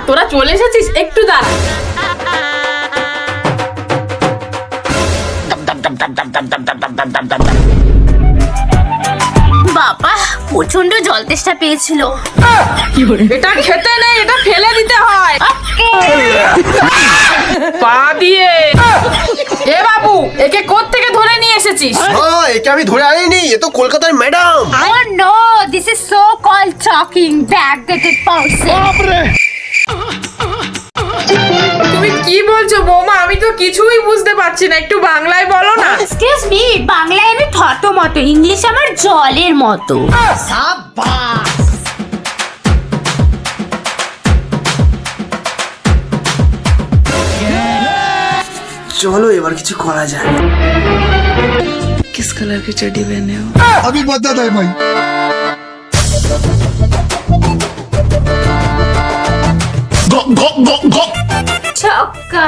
তোরা চলে এসেছিস, একটু দাঁড়া। বাবা প্রচন্ড জল তেষ্টা পেয়েছিল। এটা খেতে নেই, এটা ফেলে দিতে হয়। পা দিয়ে। এ বাবু, একে কোত্থেকে ধরে নিয়ে এসেছিস? একে আমি ধরে আনিনি, এ তো কলকাতার madam. Oh no, this is so called talking back-dated person. তুমি কি বলছো বৌমা? আমি তো কিছুই বুঝতে পারছি না, একটু বাংলায় বলো না। Excuse me, বাংলায় আমি থতমত, ইংলিশ আমার জলের মতো। চলো এবার কিছু করা যায়। किस कलर की चड्डी पहने हो? अभी बता दे भाई। ছক্কা।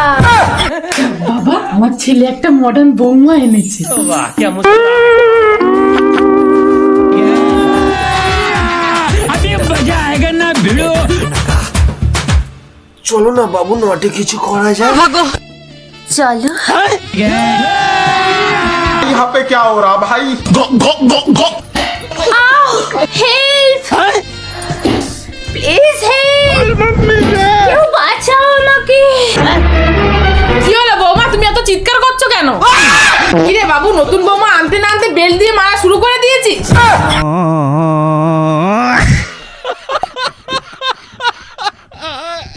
বাবা, আমার ছেলে একটা মডার্ন বৌমা এনেছে। চলো না বাবু, নটে কিছু করা যায়। চলো। यहाँ पे क्या हो रहा भाई? হেল্প প্লিজ, হেল্প, কেউ বাঁচাও আমাকে। কি হলো বৌমা, তুমি এত চিৎকার করছো কেন? কিরে বাবু, নতুন বৌমা আনতে না আনতে বেল্ট দিয়ে মারা